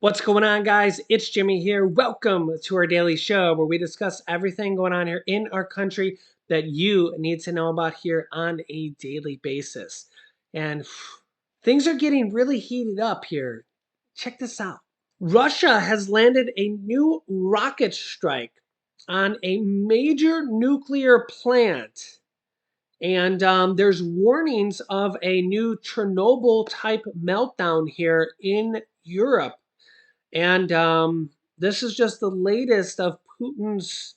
What's going on, guys? It's Jimmy here. Welcome to our daily show where we discuss everything going on here in our country that you need to know about here on a daily basis. And things are getting really heated up here. Check this out. Russia has landed a new rocket strike on a major nuclear plant. And there's warnings of a new Chernobyl type meltdown here in Europe. And this is just the latest of Putin's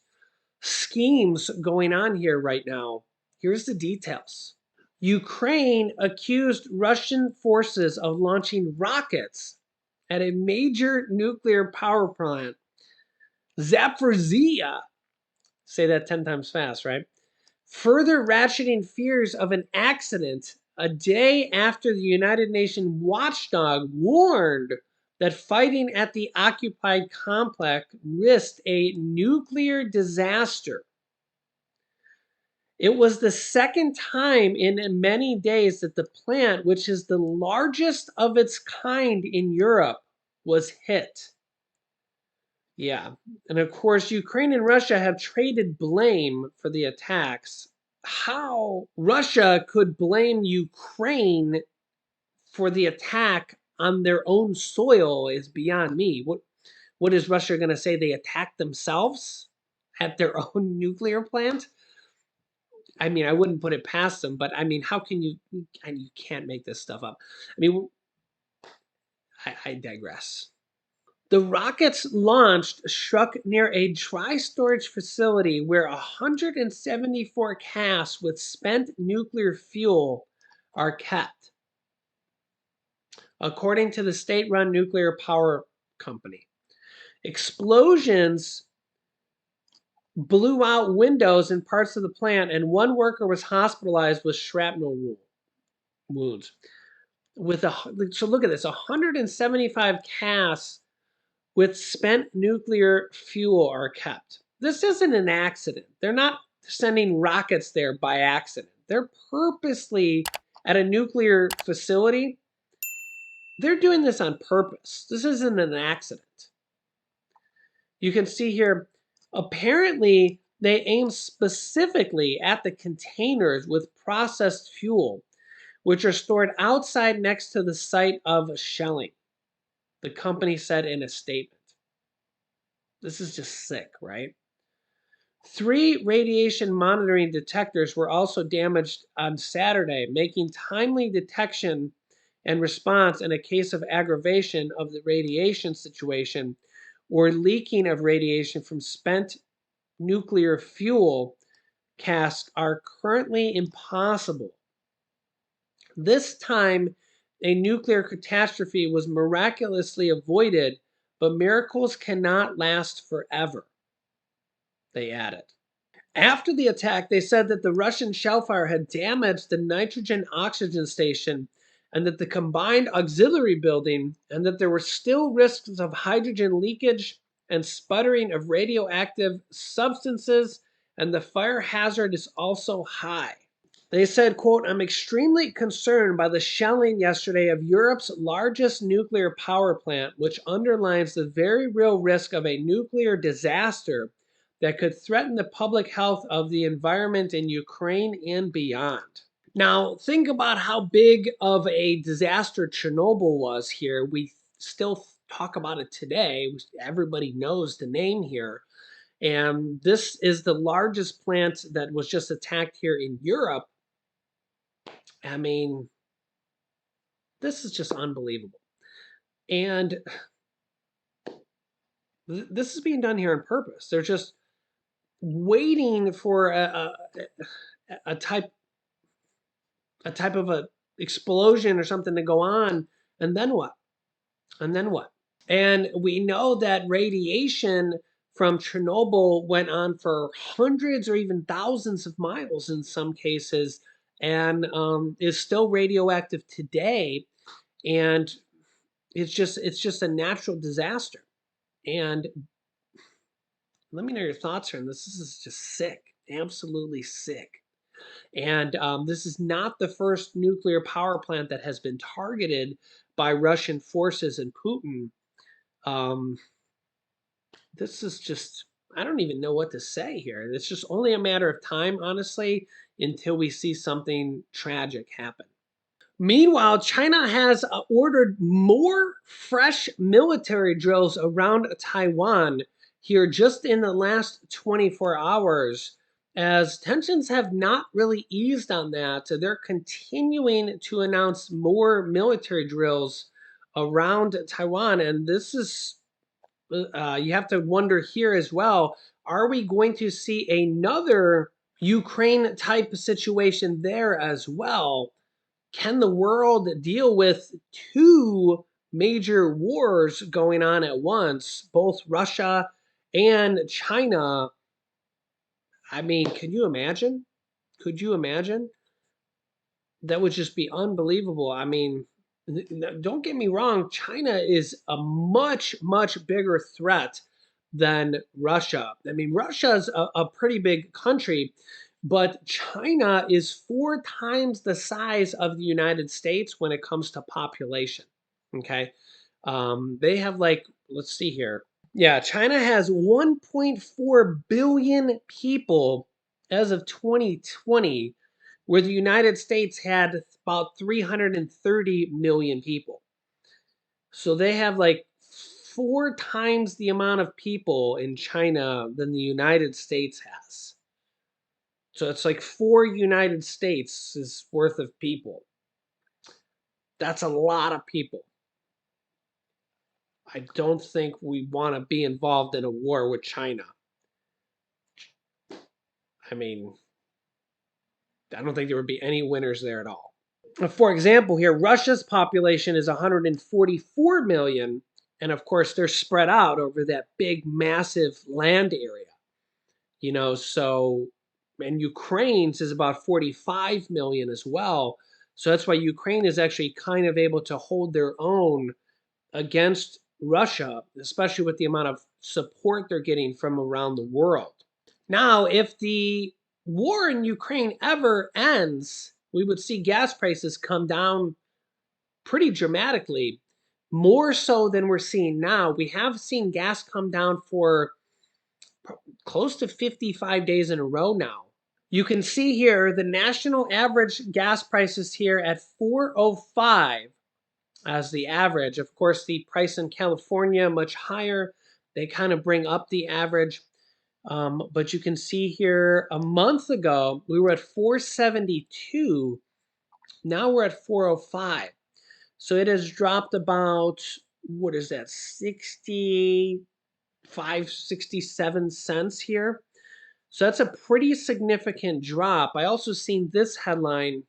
schemes going on here right now. Here's the details. Ukraine accused Russian forces of launching rockets at a major nuclear power plant, Zaporizhia. Say that 10 times fast, right? Further ratcheting fears of an accident a day after the United Nations watchdog warned that fighting at the occupied complex risked a nuclear disaster. It was the second time in many days that the plant, which is the largest of its kind in Europe, was hit. Yeah. And of course, Ukraine and Russia have traded blame for the attacks. How Russia could blame Ukraine for the attack on their own soil is beyond me. What is Russia going to say? They attacked themselves at their own nuclear plant? I mean, I wouldn't put it past them, but I mean, how can you? And you can't make this stuff up. I mean, I digress. The rockets launched struck near a dry storage facility where 174 casks with spent nuclear fuel are kept, according to the state-run nuclear power company. Explosions blew out windows in parts of the plant, and one worker was hospitalized with shrapnel wounds. So look at this, 175 casks with spent nuclear fuel are kept. This isn't an accident. They're not sending rockets there by accident. They're purposely at a nuclear facility. They're doing this on purpose. This isn't an accident. You can see here, apparently they aim specifically at the containers with processed fuel, which are stored outside next to the site of shelling, the company said in a statement. This is just sick, right? 3 radiation monitoring detectors were also damaged on Saturday, making timely detection and response in a case of aggravation of the radiation situation or leaking of radiation from spent nuclear fuel casks are currently impossible. This time, a nuclear catastrophe was miraculously avoided, but miracles cannot last forever, they added. After the attack, they said that the Russian shellfire had damaged the nitrogen-oxygen station and that the combined auxiliary building, and that there were still risks of hydrogen leakage and sputtering of radioactive substances, and the fire hazard is also high. They said, quote, "I'm extremely concerned by the shelling yesterday of Europe's largest nuclear power plant, which underlines the very real risk of a nuclear disaster that could threaten the public health of the environment in Ukraine and beyond." Now, think about how big of a disaster Chernobyl was here. We still talk about it today. Everybody knows the name here. And this is the largest plant that was just attacked here in Europe. I mean, this is just unbelievable. And this is being done here on purpose. They're just waiting for a type of a explosion or something to go on, and then what? And then what? And we know that radiation from Chernobyl went on for hundreds or even thousands of miles in some cases, and is still radioactive today. And it's just a natural disaster. And let me know your thoughts on this. This is just sick, absolutely sick. And this is not the first nuclear power plant that has been targeted by Russian forces and Putin. Um, this is just, I don't even know what to say here. It's just only a matter of time, honestly, until we see something tragic happen. Meanwhile, China has ordered more fresh military drills around Taiwan here just in the last 24 hours, as tensions have not really eased on that. So they're continuing to announce more military drills around Taiwan. And this is, you have to wonder here as well, are we going to see another Ukraine type situation there as well? Can the world deal with two major wars going on at once, both Russia and China? I mean, can you imagine? Could you imagine? That would just be unbelievable. I mean, don't get me wrong, China is a much, much bigger threat than Russia. I mean, Russia's a pretty big country, but China is 4 times the size of the United States when it comes to population. Okay. They have like, let's see here. Yeah, China has 1.4 billion people as of 2020, where the United States had about 330 million people. So they have like 4 times the amount of people in China than the United States has. So it's like 4 United States is worth of people. That's a lot of people. I don't think we want to be involved in a war with China. I mean, I don't think there would be any winners there at all. For example, here, Russia's population is 144 million. And of course, they're spread out over that big, massive land area. So, and Ukraine's is about 45 million as well. So that's why Ukraine is actually kind of able to hold their own against Russia, especially with the amount of support they're getting from around the world. Now, if the war in Ukraine ever ends, we would see gas prices come down pretty dramatically, more so than we're seeing now. We have seen gas come down for close to 55 days in a row now. You can see here the national average gas prices here at 405 as the average. Of course, the price in California much higher. They kind of bring up the average. But you can see here a month ago, we were at 472. Now we're at 405. So it has dropped about, what is that, 65, 67 cents here. So that's a pretty significant drop. I also seen this headline.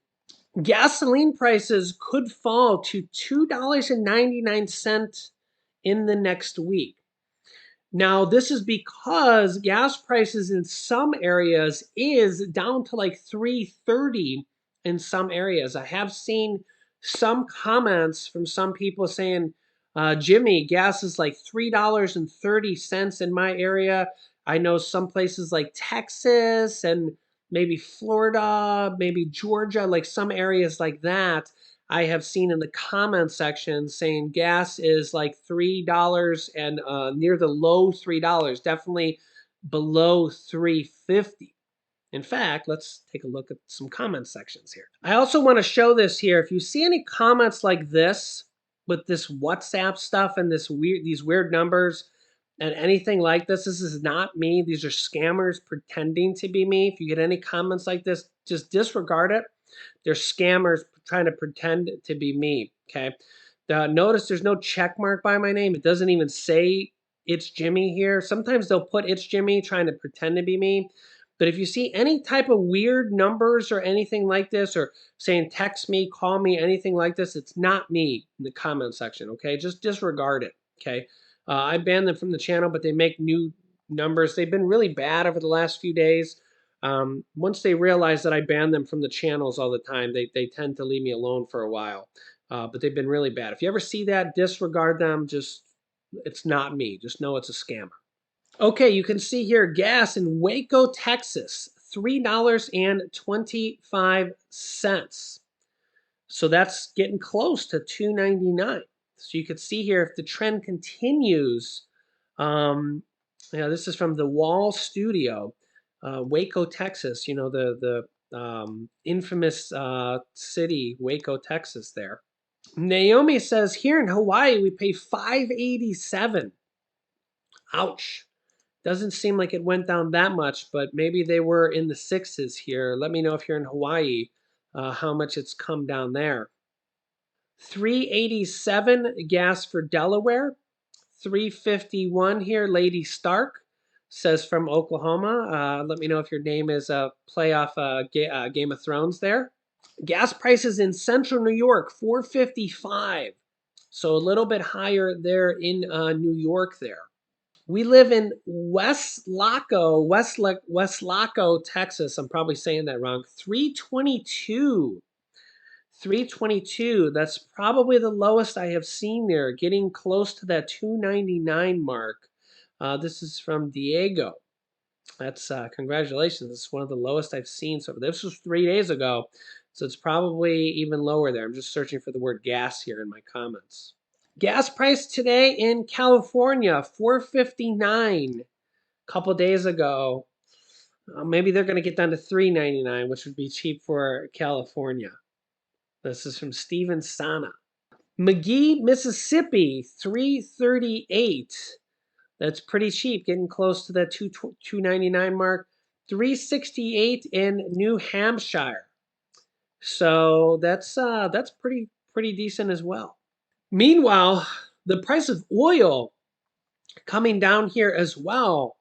Gasoline prices could fall to $2.99 in the next week. Now, this is because gas prices in some areas is down to like 330 in some areas. I have seen some comments from some people saying, Jimmy, gas is like $3.30 in my area. I know some places like Texas and maybe Florida, maybe Georgia, like some areas like that. I have seen in the comment section saying gas is like $3 and near the low $3, definitely below 350. In fact, let's take a look at some comment sections here. I also want to show this here. If you see any comments like this with this WhatsApp stuff and these weird numbers and anything like this is not me. These are scammers pretending to be me. If you get any comments like this, just disregard it. They're scammers trying to pretend to be me, okay? Notice there's no check mark by my name. It doesn't even say it's Jimmy here. Sometimes they'll put it's Jimmy trying to pretend to be me. But if you see any type of weird numbers or anything like this, or saying text me, call me, anything like this, it's not me in the comment section, okay? Just disregard it, okay? I banned them from the channel, but they make new numbers. They've been really bad over the last few days. Once they realize that I ban them from the channels all the time, they tend to leave me alone for a while. But they've been really bad. If you ever see that, disregard them. It's not me. Just know it's a scammer. Okay, you can see here gas in Waco, Texas, $3.25. So that's getting close to $2.99. So you could see here if the trend continues. Um, this is from the Wall Studio, Waco, Texas. The infamous city, Waco, Texas. There. Naomi says here in Hawaii we pay 587. Ouch. Doesn't seem like it went down that much, but maybe they were in the sixes here. Let me know if you're in Hawaii, how much it's come down there. 387 gas for Delaware. 351 here, Lady Stark says from Oklahoma. Let me know if your name is playoff Game of Thrones there. Gas prices in central New York, 455. So a little bit higher there in New York there. We live in West Laco, Texas. I'm probably saying that wrong. 322. 322. That's probably the lowest I have seen there, getting close to that 299 mark. This is from Diego. That's congratulations. It's one of the lowest I've seen. So this was 3 days ago. So it's probably even lower there. I'm just searching for the word gas here in my comments. Gas price today in California, 459. A couple days ago. Maybe they're going to get down to 399, which would be cheap for California. This is from Steven Sana. McGee, Mississippi, 338. That's pretty cheap, getting close to that 299 mark. 368 in New Hampshire. So that's pretty decent as well. Meanwhile, the price of oil coming down here as well.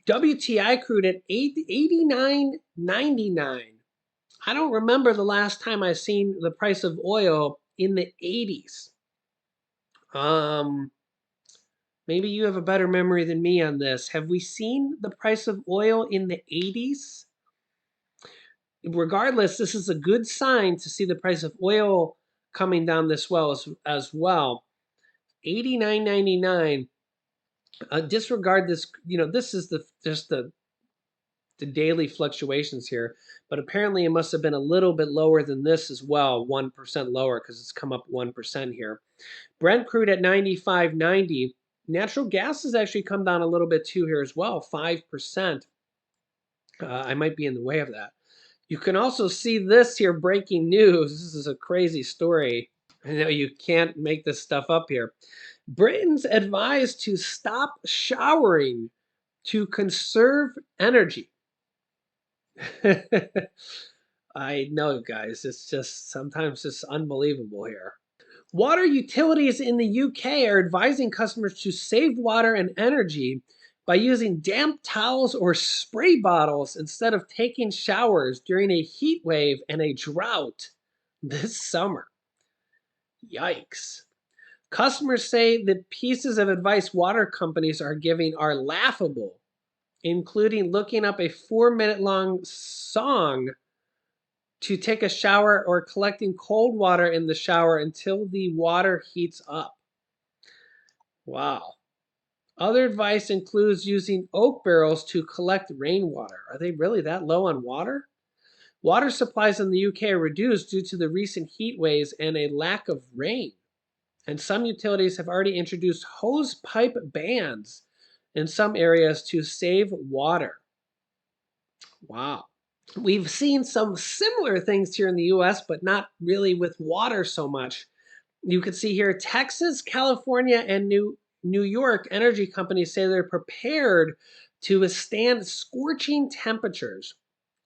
WTI crude at 89.99. I don't remember the last time I seen the price of oil in the 80s. Maybe you have a better memory than me on this. Have we seen the price of oil in the 80s? Regardless, this is a good sign to see the price of oil coming down this well as well. 89.99. Disregard this. This is just the daily fluctuations here, but apparently it must have been a little bit lower than this as well, 1% lower because it's come up 1% here. Brent crude at 95.90. Natural gas has actually come down a little bit too here as well, 5%. I might be in the way of that. You can also see this here, breaking news. This is a crazy story. I know you can't make this stuff up here. Britons advised to stop showering to conserve energy. I know, guys. It's just sometimes it's unbelievable here. Water utilities in the UK are advising customers to save water and energy by using damp towels or spray bottles instead of taking showers during a heat wave and a drought this summer. Yikes. Customers say the pieces of advice water companies are giving are laughable, including looking up a 4-minute long song to take a shower or collecting cold water in the shower until the water heats up. Wow. Other advice includes using oak barrels to collect rainwater. Are they really that low on water? Water supplies in the UK are reduced due to the recent heat waves and a lack of rain. And some utilities have already introduced hose pipe bans in some areas to save water. Wow. We've seen some similar things here in the US, but not really with water so much. You can see here Texas, California, and New York energy companies say they're prepared to withstand scorching temperatures.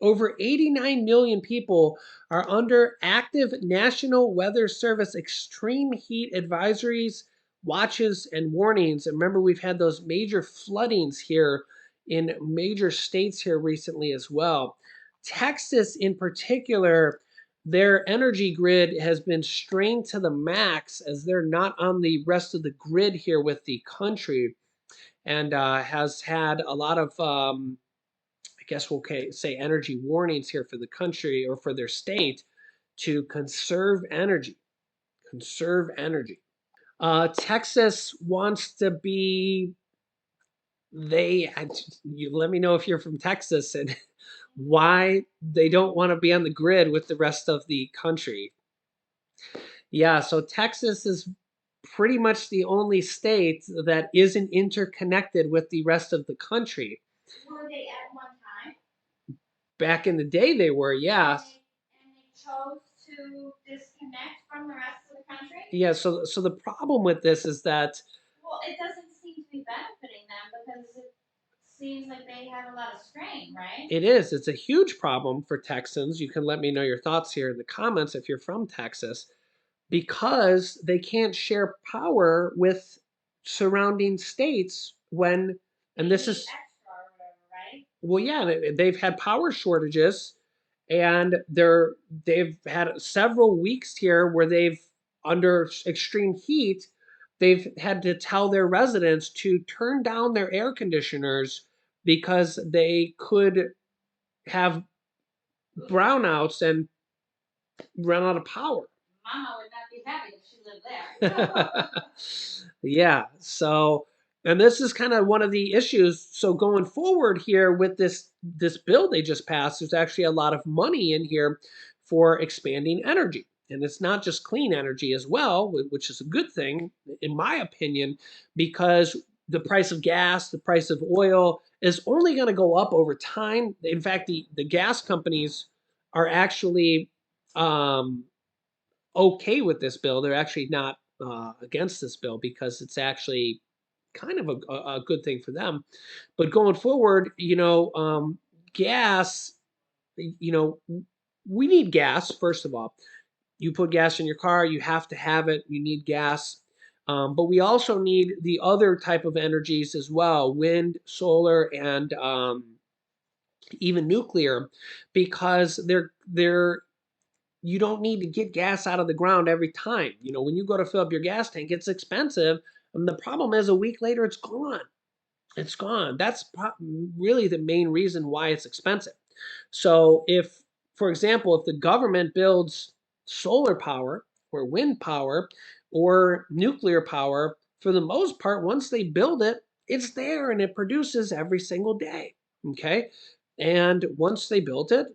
Over 89 million people are under active National Weather Service extreme heat advisories, watches, and warnings. And remember, we've had those major floodings here in major states here recently as well. Texas, in particular, their energy grid has been strained to the max as they're not on the rest of the grid here with the country, and has had a lot of, I guess we'll say, energy warnings here for the country or for their state to conserve energy. Conserve energy. Texas wants to be. You let me know if you're from Texas and why they don't want to be on the grid with the rest of the country. Yeah, so Texas is pretty much the only state that isn't interconnected with the rest of the country. Were they at one time? Back in the day, they were, yes. And they chose to disconnect from the rest of the country? Yeah, so the problem with this is that Well, it doesn't seem to be benefiting them because it seems like they have a lot of strain, right? it is. It's a huge problem for Texans. You can let me know your thoughts here in the comments if you're from Texas, because they can't share power with surrounding states when, They and this need is, extra or whatever, right? well, yeah, they've had power shortages, and they've had several weeks here where they've, under extreme heat, they've had to tell their residents to turn down their air conditioners because they could have brownouts and run out of power. Mama would not be happy if she lived there. Yeah. So, and this is kind of one of the issues. So going forward here with this bill they just passed, there's actually a lot of money in here for expanding energy. And it's not just clean energy as well, which is a good thing, in my opinion, because the price of gas, the price of oil is only going to go up over time. In fact, the gas companies are actually um, okay with this bill. They're actually not against this bill because it's actually kind of a good thing for them. But going forward, gas, you know, we need gas, first of all. You put gas in your car, you have to have it, you need gas. But we also need the other type of energies as well: wind, solar, and even nuclear, because they're you don't need to get gas out of the ground every time. When you go to fill up your gas tank, it's expensive. And the problem is a week later, it's gone. It's gone. That's really the main reason why it's expensive. So if, for example, if the government builds solar power or wind power or nuclear power, for the most part, once they build it, it's there and it produces every single day. Okay. And once they built it,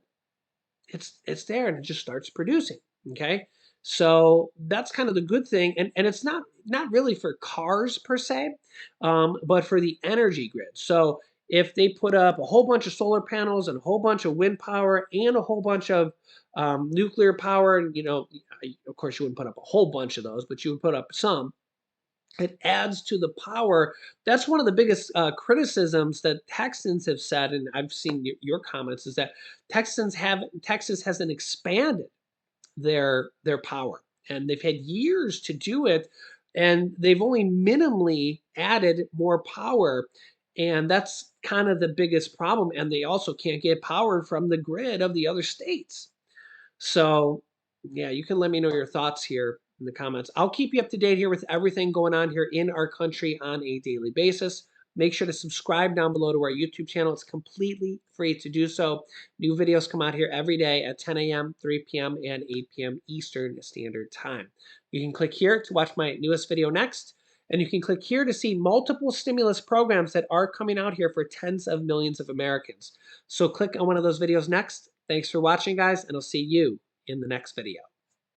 it's there and it just starts producing. Okay. So that's kind of the good thing. And it's not really for cars per se, but for the energy grid. So if they put up a whole bunch of solar panels and a whole bunch of wind power and a whole bunch of nuclear power, and of course you wouldn't put up a whole bunch of those, but you would put up some. It adds to the power. That's one of the biggest criticisms that Texans have said, and I've seen your comments, is that Texas hasn't expanded their power, and they've had years to do it, and they've only minimally added more power, and that's kind of the biggest problem. And they also can't get power from the grid of the other states. So, yeah, you can let me know your thoughts here in the comments. I'll keep you up to date here with everything going on here in our country on a daily basis. Make sure to subscribe down below to our YouTube channel. It's completely free to do so. New videos come out here every day at 10 a.m., 3 p.m., and 8 p.m. Eastern Standard Time. You can click here to watch my newest video next, and you can click here to see multiple stimulus programs that are coming out here for tens of millions of Americans. So click on one of those videos next. Thanks for watching, guys, and I'll see you in the next video.